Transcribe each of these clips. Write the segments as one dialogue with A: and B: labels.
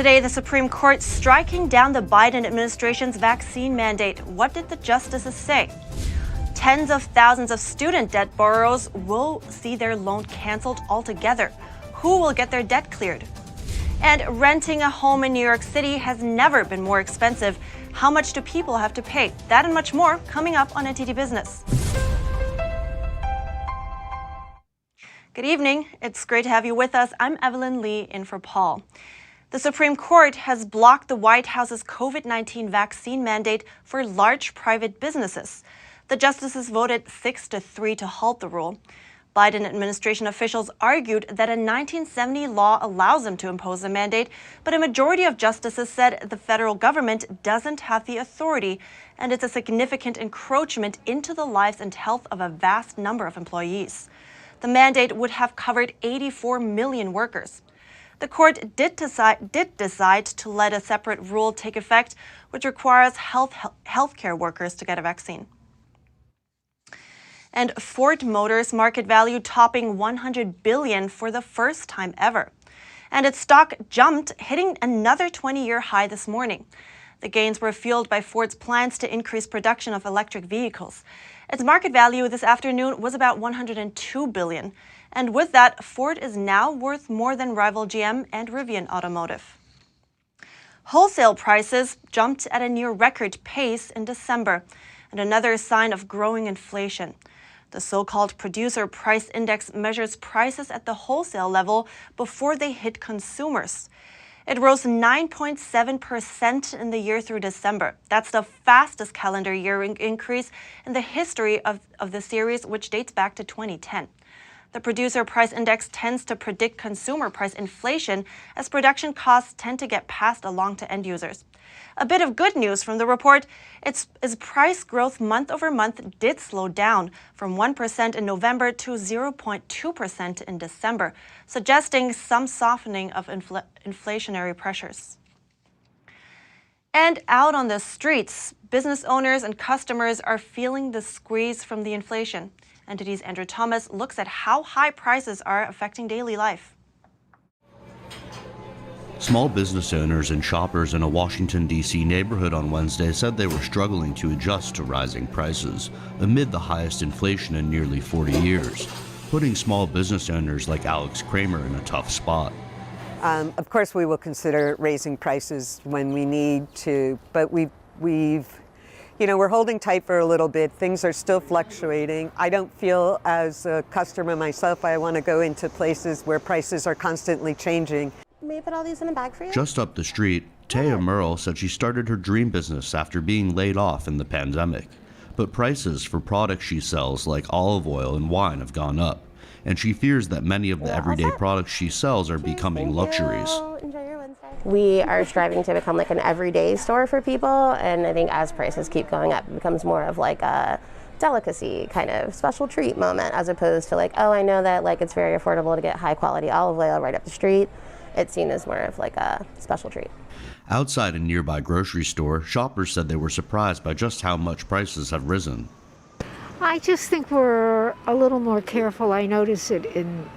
A: Today, the Supreme Court striking down the Biden administration's vaccine mandate. What did the justices say? Tens of thousands of student debt borrowers will see their loan canceled altogether. Who will get their debt cleared? And renting a home in New York City has never been more expensive. How much do people have to pay? That and much more coming up on NTD Business. Good evening. It's great to have you with us. I'm Evelyn Lee in for Paul. The Supreme Court has blocked the White House's COVID-19 vaccine mandate for large private businesses. The justices voted 6-3 to halt the rule. Biden administration officials argued that a 1970 law allows them to impose a mandate, but a majority of justices said the federal government doesn't have the authority, and it's a significant encroachment into the lives and health of a vast number of employees. The mandate would have covered 84 million workers. The court did decide to let a separate rule take effect, which requires healthcare workers to get a vaccine. And Ford Motors market value topping $100 billion for the first time ever. And its stock jumped, hitting another 20-year high this morning. The gains were fueled by Ford's plans to increase production of electric vehicles. Its market value this afternoon was about $102 billion. And with that, Ford is now worth more than rival GM and Rivian Automotive. Wholesale prices jumped at a near record pace in December, and another sign of growing inflation. The so-called Producer Price Index measures prices at the wholesale level before they hit consumers. It rose 9.7% in the year through December. That's the fastest calendar year increase in the history of the series, which dates back to 2010. The Producer Price Index tends to predict consumer price inflation as production costs tend to get passed along to end users. A bit of good news from the report is price growth month over month did slow down from 1% in November to 0.2% in December, suggesting some softening of inflationary pressures. And out on the streets, business owners and customers are feeling the squeeze from the inflation. NTD's Andrew Thomas looks at how high prices are affecting daily life.
B: Small business owners and shoppers in a Washington, D.C. neighborhood on Wednesday said they were struggling to adjust to rising prices amid the highest inflation in nearly 40 years, putting small business owners like Alex Kramer in a tough spot.
C: Of course, we will consider raising prices when we need to, but we're holding tight for a little bit. Things are still fluctuating. I don't feel as a customer myself, I want to go into places where prices are constantly changing.
D: May I put all these in a bag for you?
B: Just up the street, Taya Merle said she started her dream business after being laid off in the pandemic. But prices for products she sells, like olive oil and wine, have gone up. And she fears that many of the everyday products she sells are becoming luxuries.
D: Enjoy your Wednesday. We are striving to become like an everyday store for people. And I think as prices keep going up, it becomes more of like a delicacy kind of special treat moment, as opposed to like, oh, I know that like it's very affordable to get high quality olive oil right up the street. It's seen as more of like a special treat.
B: Outside a nearby grocery store, shoppers said they were surprised by just how much prices have risen.
E: I just think we're a little more careful. I notice it in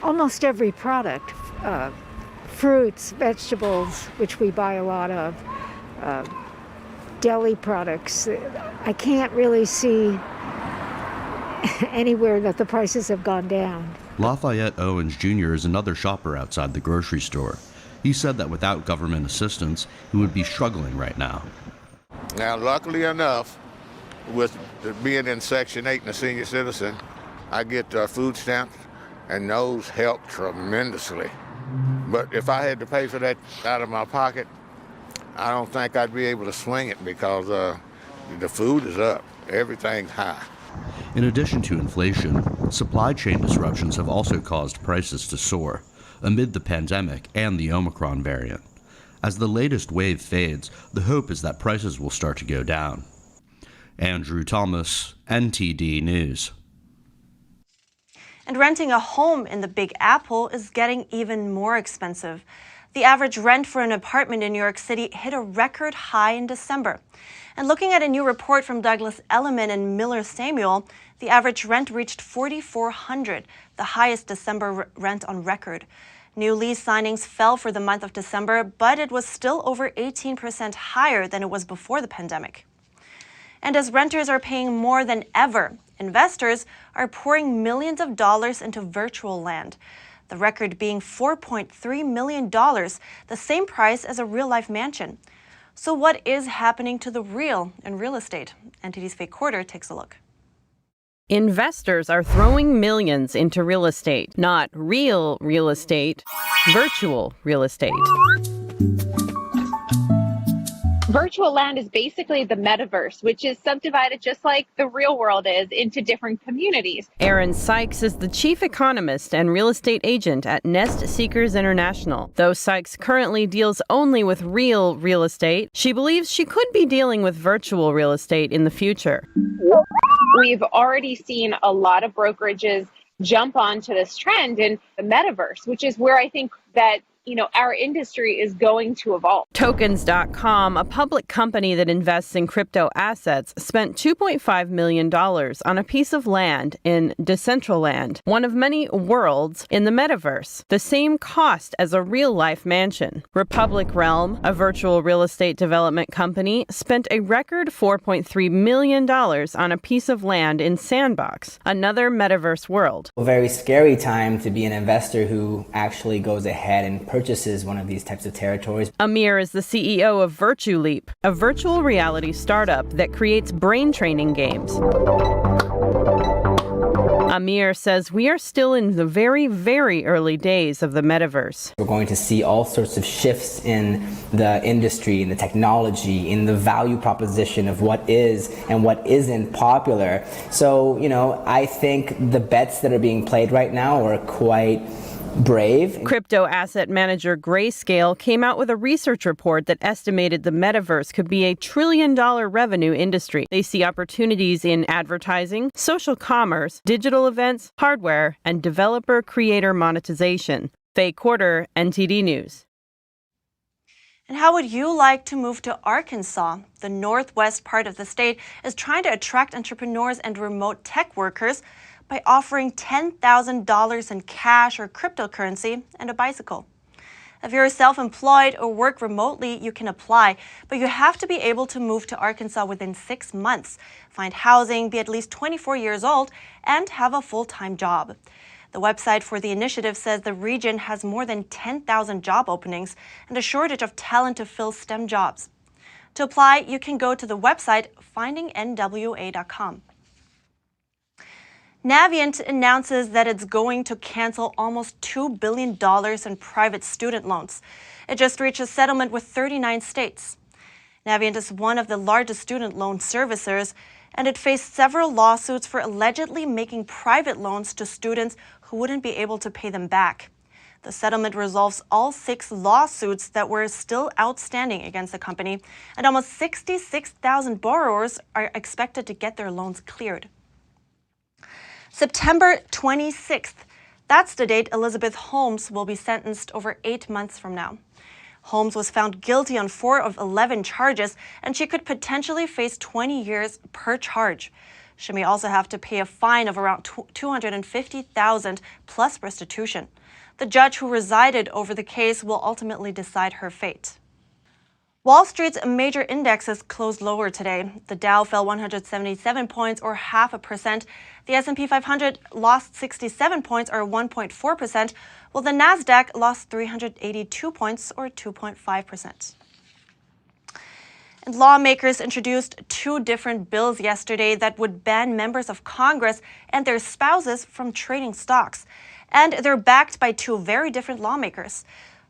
E: almost every product. Fruits, vegetables, which we buy a lot of, deli products. I can't really see anywhere that the prices have gone down.
B: Lafayette Owens Jr. is another shopper outside the grocery store. He said that without government assistance, he would be struggling right now.
F: Now, luckily enough, with being in Section 8 and a senior citizen, I get food stamps, and those help tremendously. But if I had to pay for that out of my pocket, I don't think I'd be able to swing it because the food is up. Everything's high.
B: In addition to inflation, supply chain disruptions have also caused prices to soar amid the pandemic and the Omicron variant. As the latest wave fades, the hope is that prices will start to go down. Andrew Thomas, NTD News.
A: And renting a home in the Big Apple is getting even more expensive. The average rent for an apartment in New York City hit a record high in December. And looking at a new report from Douglas Elliman and Miller Samuel, the average rent reached $4,400, the highest December rent on record. New lease signings fell for the month of December, but it was still over 18% higher than it was before the pandemic. And as renters are paying more than ever, investors are pouring millions of dollars into virtual land, the record being $4.3 million, the same price as a real-life mansion. So what is happening to the real in real estate? NTD's Fake Quarter takes a look.
G: Investors are throwing millions into real estate, not real real estate, virtual real estate.
H: Virtual land is basically the metaverse, which is subdivided just like the real world is into different communities.
G: Erin Sykes is the chief economist and real estate agent at Nest Seekers International. Though Sykes currently deals only with real real estate, she believes she could be dealing with virtual real estate in the future.
H: We've already seen a lot of brokerages jump onto this trend in the metaverse, which is where I think that our industry is going to evolve.
G: Tokens.com, a public company that invests in crypto assets, spent $2.5 million on a piece of land in Decentraland, one of many worlds in the metaverse, the same cost as a real-life mansion. Republic Realm, a virtual real estate development company, spent a record $4.3 million on a piece of land in Sandbox, another metaverse world.
I: A very scary time to be an investor who actually goes ahead and purchases one of these types of territories.
G: Amir is the CEO of VirtuLeap, a virtual reality startup that creates brain training games. Amir says we are still in the very, very early days of the metaverse.
I: We're going to see all sorts of shifts in the industry, in the technology, in the value proposition of what is and what isn't popular. So, I think the bets that are being played right now are quite brave.
G: Crypto asset manager Grayscale came out with a research report that estimated the metaverse could be a $1 trillion revenue industry. They see opportunities in advertising, social commerce, digital events, hardware, and developer creator monetization. Fake Quarter, NTD News.
A: And how would you like to move to Arkansas? The northwest part of the state is trying to attract entrepreneurs and remote tech workers by offering $10,000 in cash or cryptocurrency and a bicycle. If you're self-employed or work remotely, you can apply, but you have to be able to move to Arkansas within 6 months, find housing, be at least 24 years old, and have a full-time job. The website for the initiative says the region has more than 10,000 job openings and a shortage of talent to fill STEM jobs. To apply, you can go to the website findingnwa.com. Navient announces that it's going to cancel almost $2 billion in private student loans. It just reached a settlement with 39 states. Navient is one of the largest student loan servicers, and it faced several lawsuits for allegedly making private loans to students who wouldn't be able to pay them back. The settlement resolves all 6 lawsuits that were still outstanding against the company, and almost 66,000 borrowers are expected to get their loans cleared. September 26th. That's the date Elizabeth Holmes will be sentenced over 8 months from now. Holmes was found guilty on 4 of 11 charges, and she could potentially face 20 years per charge. She may also have to pay a fine of around $250,000 plus restitution. The judge who presided over the case will ultimately decide her fate. Wall Street's major indexes closed lower today. The Dow fell 177 points, or 0.5%. The S&P 500 lost 67 points, or 1.4%, while the Nasdaq lost 382 points, or 2.5%. And lawmakers introduced 2 different bills yesterday that would ban members of Congress and their spouses from trading stocks. And they're backed by 2 very different lawmakers: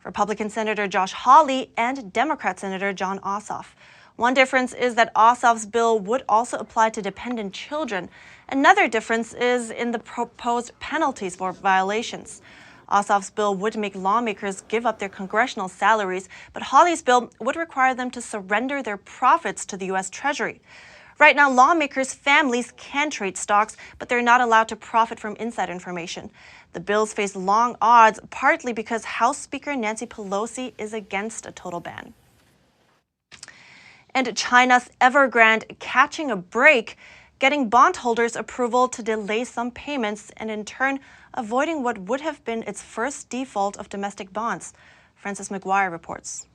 A: Republican Senator Josh Hawley and Democrat Senator Jon Ossoff. One difference is that Ossoff's bill would also apply to dependent children. Another difference is in the proposed penalties for violations. Ossoff's bill would make lawmakers give up their congressional salaries, but Hawley's bill would require them to surrender their profits to the U.S. Treasury. Right now, lawmakers' families can trade stocks, but they're not allowed to profit from inside information. The bills face long odds, partly because House Speaker Nancy Pelosi is against a total ban. And China's Evergrande catching a break. getting bondholders approval to delay some payments and in turn avoiding what would have been its first default of domestic bonds. Francis McGuire reports.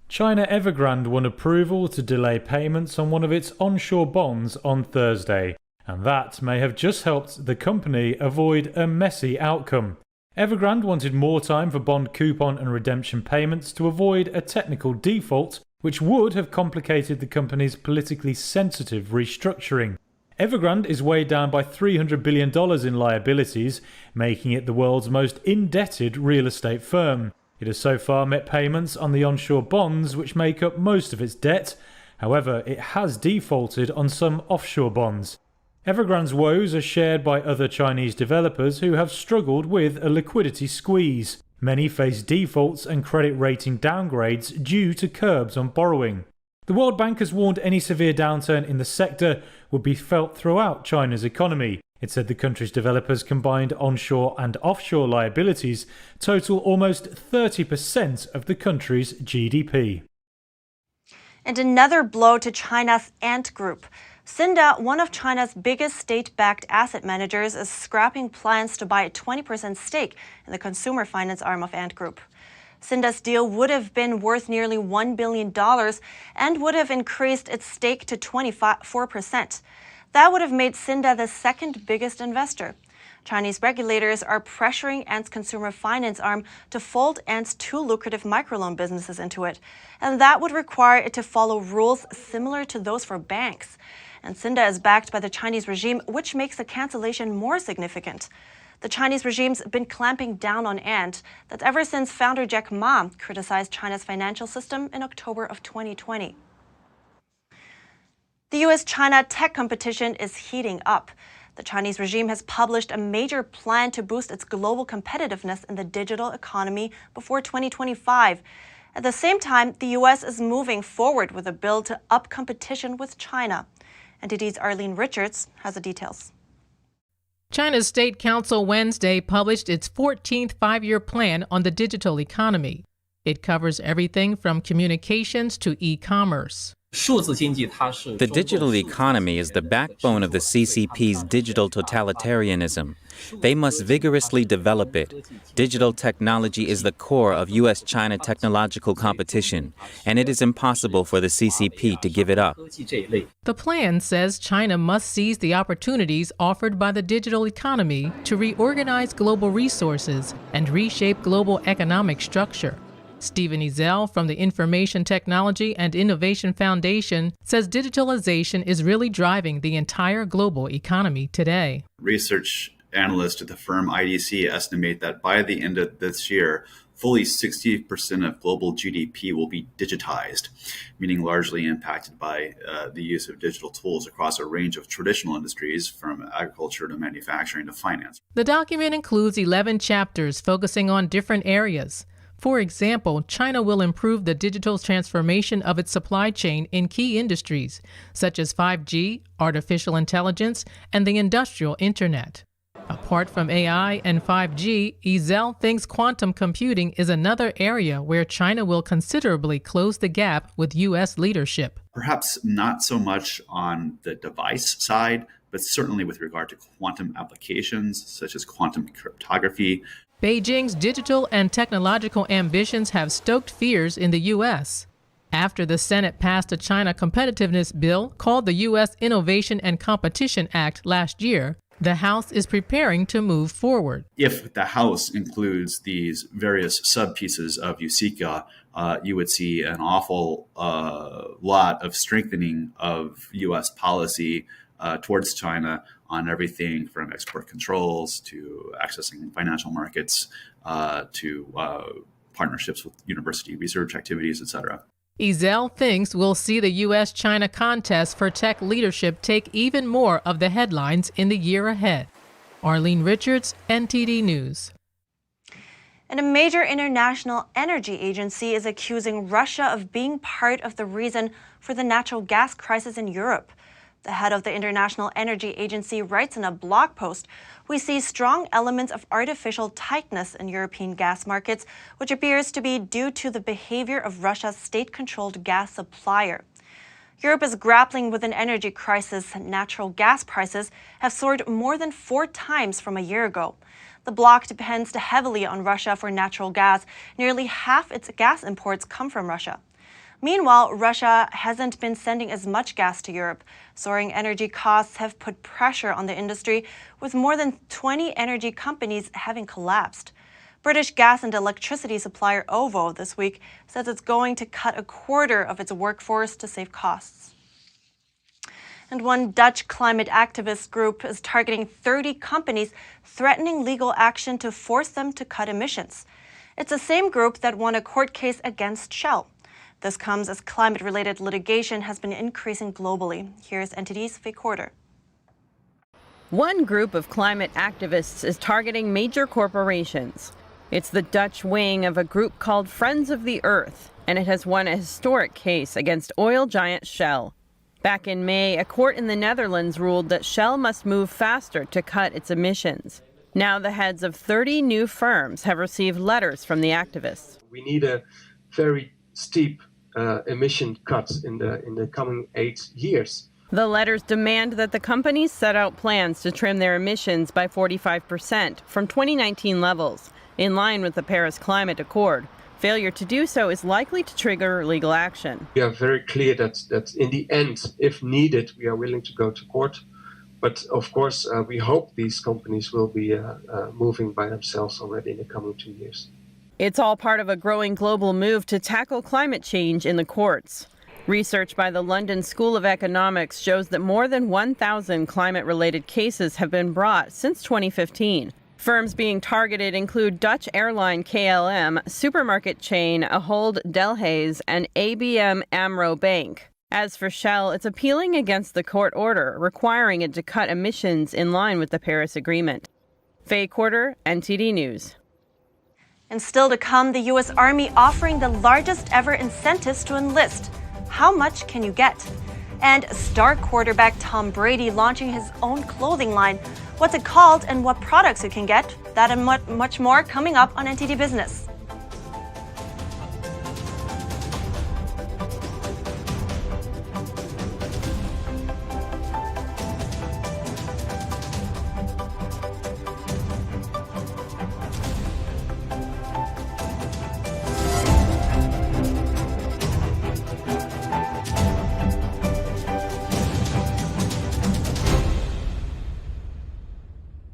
J: China Evergrande won approval to delay payments on one of its onshore bonds on Thursday, and that may have just helped the company avoid a messy outcome. Evergrande wanted more time for bond coupon and redemption payments to avoid a technical default, which would have complicated the company's politically sensitive restructuring. Evergrande is weighed down by $300 billion in liabilities, making it the world's most indebted real estate firm. It has so far met payments on the onshore bonds, which make up most of its debt. However, it has defaulted on some offshore bonds. Evergrande's woes are shared by other Chinese developers who have struggled with a liquidity squeeze. Many face defaults and credit rating downgrades due to curbs on borrowing. The World Bank has warned any severe downturn in the sector would be felt throughout China's economy. It said the country's developers' combined onshore and offshore liabilities total almost 30% of the country's GDP.
A: And another blow to China's Ant Group. Cinda, one of China's biggest state-backed asset managers, is scrapping plans to buy a 20% stake in the consumer finance arm of Ant Group. Cinda's deal would have been worth nearly $1 billion and would have increased its stake to 24%. That would have made Cinda the second biggest investor. Chinese regulators are pressuring Ant's consumer finance arm to fold Ant's two lucrative microloan businesses into it, and that would require it to follow rules similar to those for banks. And Cinda is backed by the Chinese regime, which makes the cancellation more significant. The Chinese regime's been clamping down on Ant. That's ever since founder Jack Ma criticized China's financial system in October of 2020. The U.S.-China tech competition is heating up. The Chinese regime has published a major plan to boost its global competitiveness in the digital economy before 2025. At the same time, the U.S. is moving forward with a bill to up competition with China. NTD's Arlene Richards has the details.
K: China's State Council Wednesday published its 14th five-year plan on the digital economy. It covers everything from communications to e-commerce.
L: The digital economy is the backbone of the CCP's digital totalitarianism. They must vigorously develop it. Digital technology is the core of U.S.-China technological competition, and it is impossible for the CCP to give it up.
K: The plan says China must seize the opportunities offered by the digital economy to reorganize global resources and reshape global economic structure. Stephen Ezel from the Information Technology and Innovation Foundation says digitalization is really driving the entire global economy today.
M: Research analysts at the firm IDC estimate that by the end of this year, fully 60% of global GDP will be digitized, meaning largely impacted by the use of digital tools across a range of traditional industries, from agriculture to manufacturing to finance.
K: The document includes 11 chapters focusing on different areas. For example, China will improve the digital transformation of its supply chain in key industries, such as 5G, artificial intelligence, and the industrial internet. Apart from AI and 5G, Ezel thinks quantum computing is another area where China will considerably close the gap with U.S. leadership.
M: Perhaps not so much on the device side, but certainly with regard to quantum applications, such as quantum cryptography.
K: Beijing's digital and technological ambitions have stoked fears in the U.S. After the Senate passed a China competitiveness bill called the U.S. Innovation and Competition Act last year, the House is preparing to move forward.
M: If the House includes these various sub-pieces of USICA, you would see an awful lot of strengthening of U.S. policy towards China on everything from export controls to accessing financial markets to partnerships with university research activities, etc.
K: Ezel thinks we'll see the U.S.-China contest for tech leadership take even more of the headlines in the year ahead. Arlene Richards, NTD News.
A: And a major international energy agency is accusing Russia of being part of the reason for the natural gas crisis in Europe. The head of the International Energy Agency writes in a blog post, "We see strong elements of artificial tightness in European gas markets, which appears to be due to the behavior of Russia's state-controlled gas supplier." Europe is grappling with an energy crisis. Natural gas prices have soared more than 4 times from a year ago. The bloc depends heavily on Russia for natural gas. Nearly half its gas imports come from Russia. Meanwhile, Russia hasn't been sending as much gas to Europe. Soaring energy costs have put pressure on the industry, with more than 20 energy companies having collapsed. British gas and electricity supplier OVO this week says it's going to cut a quarter of its workforce to save costs. And one Dutch climate activist group is targeting 30 companies, threatening legal action to force them to cut emissions. It's the same group that won a court case against Shell. This comes as climate-related litigation has been increasing globally. Here's NTD's Faye Quarter.
G: One group of climate activists is targeting major corporations. It's the Dutch wing of a group called Friends of the Earth, and it has won a historic case against oil giant Shell. Back in May, a court in the Netherlands ruled that Shell must move faster to cut its emissions. Now the heads of 30 new firms have received letters from the activists.
N: We need a very steep emission cuts in the coming 8 years.
G: The letters demand that the companies set out plans to trim their emissions by 45% from 2019 levels, in line with the Paris Climate Accord. Failure to do so is likely to trigger legal action.
N: We are very clear that in the end, if needed, we are willing to go to court. But of course, we hope these companies will be moving by themselves already in the coming 2 years.
G: It's all part of a growing global move to tackle climate change in the courts. Research by the London School of Economics shows that more than 1,000 climate-related cases have been brought since 2015. Firms being targeted include Dutch airline KLM, supermarket chain Ahold Delhaize, and ABN AMRO Bank. As for Shell, it's appealing against the court order, requiring it to cut emissions in line with the Paris Agreement. Faye Quarter, NTD News.
A: And still to come, the U.S. Army offering the largest ever incentives to enlist. How much can you get? And star quarterback Tom Brady launching his own clothing line. What's it called and what products you can get? That and much more coming up on NTD Business.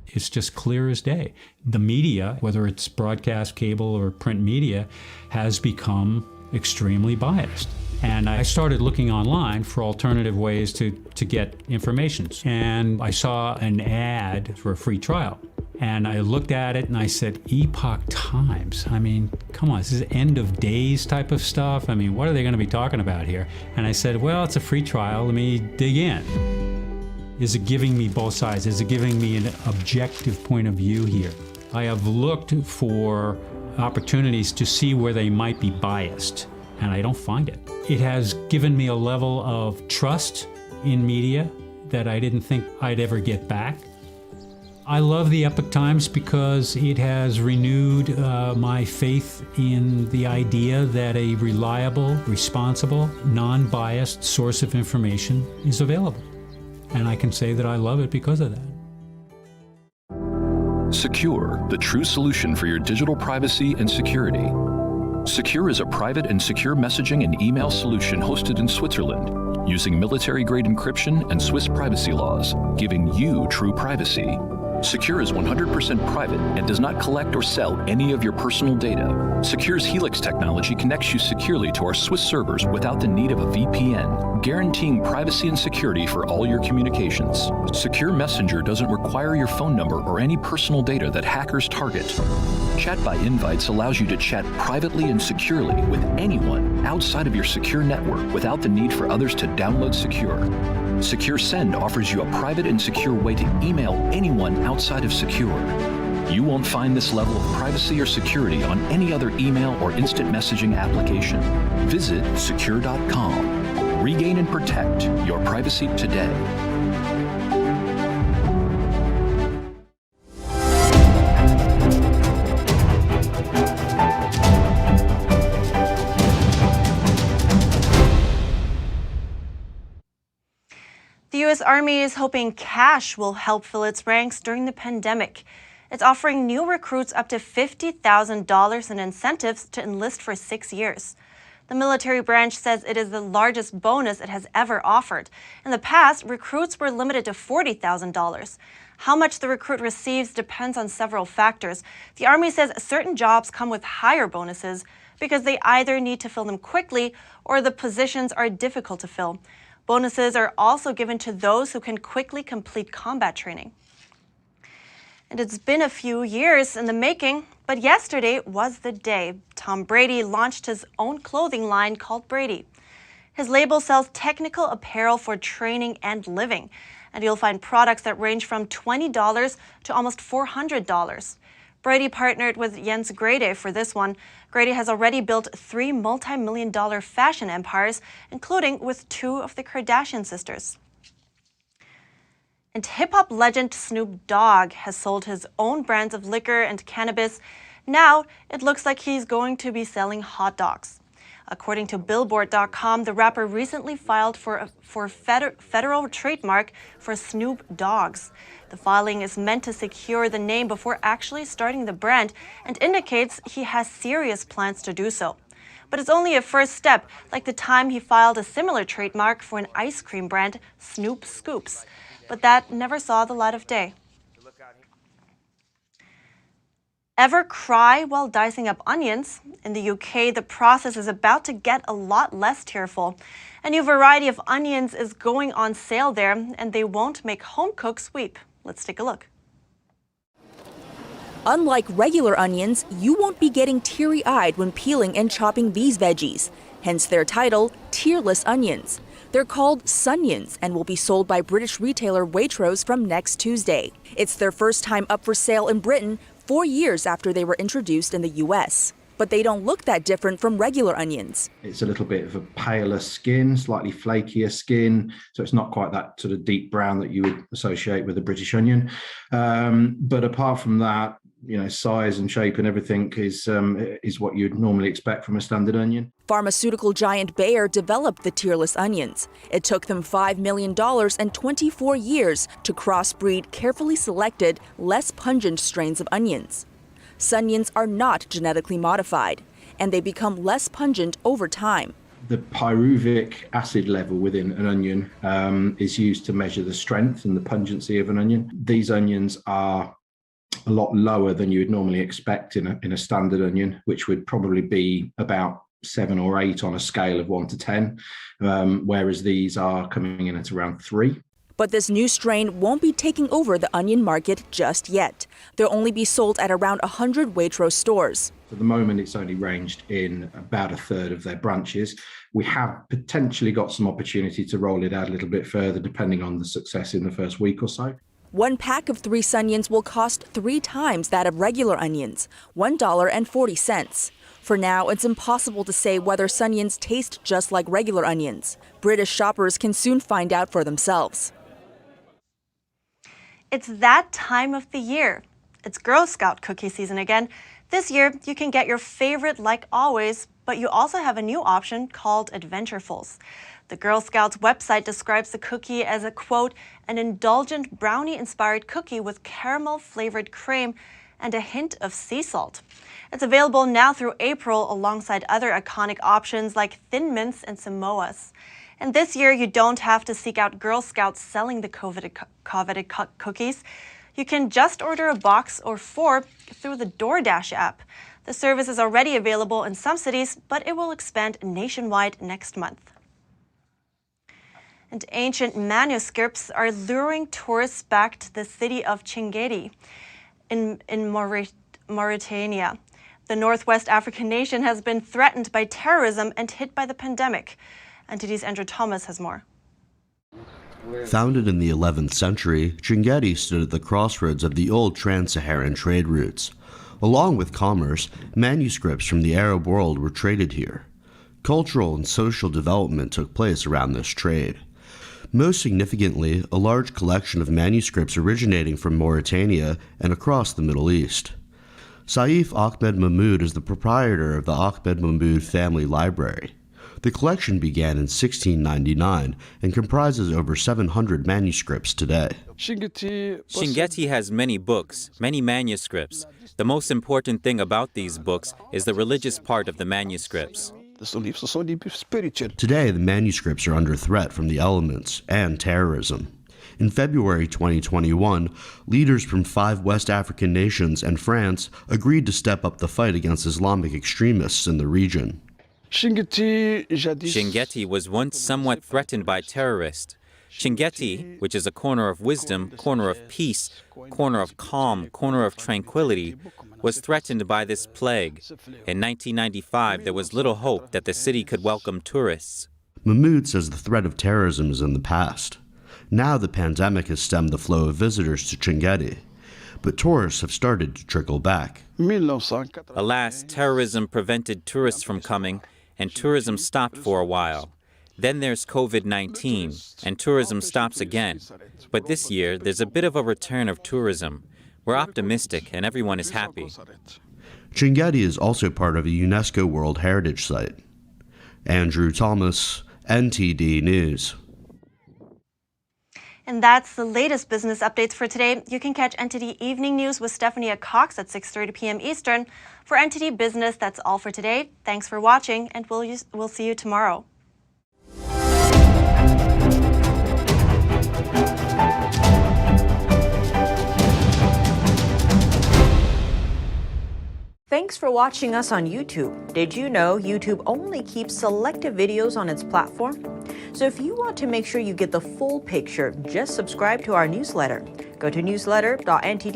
O: It's just clear as day. The media, whether it's broadcast, cable, or print media, has become extremely biased. And I started looking online for alternative ways to get information. And I saw an ad for a free trial. And I looked at it and I said, Epoch Times. I mean, come on, this is end of days type of stuff. I mean, what are they going to be talking about here? And I said, well, it's a free trial. Let me dig in. Is it giving me both sides? Is it giving me an objective point of view here? I have looked for opportunities to see where they might be biased, and I don't find it. It has given me a level of trust in media that I didn't think I'd ever get back. I love the Epoch Times because it has renewed my faith in the idea that a reliable, responsible, non-biased source of information is available. And I can say that I love it because of that.
P: Secure, the true solution for your digital privacy and security. Secure is a private and secure messaging and email solution hosted in Switzerland, using military-grade encryption and Swiss privacy laws, giving you true privacy. Secure is 100% private and does not collect or sell any of your personal data. Secure's Helix technology connects you securely to our Swiss servers without the need of a VPN, guaranteeing privacy and security for all your communications. Secure Messenger doesn't require your phone number or any personal data that hackers target. Chat by Invites allows you to chat privately and securely with anyone outside of your secure network without the need for others to download Secure. Secure Send offers you a private and secure way to email anyone outside of Secure. You won't find this level of privacy or security on any other email or instant messaging application. Visit secure.com. Regain and protect your privacy today.
A: Army is hoping cash will help fill its ranks during the pandemic. It's offering new recruits up to $50,000 in incentives to enlist for 6 years. The military branch says it is the largest bonus it has ever offered. In the past, recruits were limited to $40,000. How much the recruit receives depends on several factors. The Army says certain jobs come with higher bonuses because they either need to fill them quickly or the positions are difficult to fill. Bonuses are also given to those who can quickly complete combat training. And it's been a few years in the making, but yesterday was the day Tom Brady launched his own clothing line called Brady. His label sells technical apparel for training and living, and you'll find products that range from $20 to almost $400. Brady partnered with Jens Grede for this one. Grede has already built 3 multi-million-dollar fashion empires, including with 2 of the Kardashian sisters. And hip-hop legend Snoop Dogg has sold his own brands of liquor and cannabis. Now it looks like he's going to be selling hot dogs. According to Billboard.com, the rapper recently filed for federal trademark for Snoop Dogs. The filing is meant to secure the name before actually starting the brand and indicates he has serious plans to do so. But it's only a first step, like the time he filed a similar trademark for an ice cream brand, Snoop Scoops. But that never saw the light of day. Ever cry while dicing up onions? In the UK, the process is about to get a lot less tearful. A new variety of onions is going on sale there, and they won't make home cooks weep. Let's take a look.
Q: Unlike regular onions, you won't be getting teary-eyed when peeling and chopping these veggies, hence their title, Tearless onions. They're called Sunyons and will be sold by British retailer Waitrose from next Tuesday. It's their first time up for sale in Britain, 4 years after they were introduced in the US. But they don't look that different from regular onions.
R: It's a little bit of a paler skin, slightly flakier skin, so it's not quite that sort of deep brown that you would associate with a British onion. But apart from that, size and shape and everything is what you'd normally expect from a standard onion.
Q: Pharmaceutical giant Bayer developed the Tearless onions. It took them $5 million and 24 years to crossbreed carefully selected, less pungent strains of onions. Sunyons are not genetically modified, and they become less pungent over time.
R: The pyruvic acid level within an onion is used to measure the strength and the pungency of an onion. These onions are a lot lower than you would normally expect in a standard onion, which would probably be about 7 or 8 on a scale of 1 to 10, whereas these are coming in at around 3.
Q: But this new strain won't be taking over the onion market just yet. They'll only be sold at around 100 Waitrose stores.
R: At the moment, it's only ranged in about 1/3 of their branches. We have potentially got some opportunity to roll it out a little bit further, depending on the success in the first week or so.
Q: 1 pack of 3 Sunyons will cost 3 times that of regular onions, $1.40. For now, it's impossible to say whether Sunyons taste just like regular onions. British shoppers can soon find out for themselves.
A: It's that time of the year. It's Girl Scout cookie season again. This year, you can get your favorite like always, but you also have a new option called Adventurefuls. The Girl Scouts website describes the cookie as a, quote, an indulgent brownie-inspired cookie with caramel-flavored cream and a hint of sea salt. It's available now through April alongside other iconic options like Thin Mints and Samoas. And this year, you don't have to seek out Girl Scouts selling the coveted cookies. You can just order a box or 4 through the DoorDash app. The service is already available in some cities, but it will expand nationwide next month. And ancient manuscripts are luring tourists back to the city of Chinguetti in Mauritania. The Northwest African nation has been threatened by terrorism and hit by the pandemic. NTD's Andrew Thomas has more.
B: Founded in the 11th century, Chinguetti stood at the crossroads of the old trans-Saharan trade routes. Along with commerce, manuscripts from the Arab world were traded here. Cultural and social development took place around this trade. Most significantly, a large collection of manuscripts originating from Mauritania and across the Middle East. Saif Ahmed Mahmoud is the proprietor of the Ahmed Mahmoud Family Library. The collection began in 1699 and comprises over 700 manuscripts today.
L: Chinguetti has many books, many manuscripts. The most important thing about these books is the religious part of the manuscripts.
B: Today, the manuscripts are under threat from the elements and terrorism. In February 2021, leaders from 5 West African nations and France agreed to step up the fight against Islamic extremists in the region.
L: Chinguetti was once somewhat threatened by terrorists. Chinguetti, which is a corner of wisdom, corner of peace, corner of calm, corner of tranquility, was threatened by this plague. In 1995, there was little hope that the city could welcome tourists.
B: Mahmoud says the threat of terrorism is in the past. Now the pandemic has stemmed the flow of visitors to Chinguetti, but tourists have started to trickle back.
L: Alas, terrorism prevented tourists from coming, and tourism stopped for a while. Then there's COVID-19, and tourism stops again. But this year, there's a bit of a return of tourism. We're optimistic, and everyone is happy.
B: Chinguetti is also part of a UNESCO World Heritage Site. Andrew Thomas, NTD News.
A: And that's the latest business updates for today. You can catch NTD Evening News with Stephanie Cox at 6:30 p.m. Eastern. For NTD Business, that's all for today. Thanks for watching, and we'll see you tomorrow.
S: Thanks for watching us on YouTube. Did you know YouTube only keeps selective videos on its platform? So if you want to make sure you get the full picture, just subscribe to our newsletter. Go to newsletter.ntd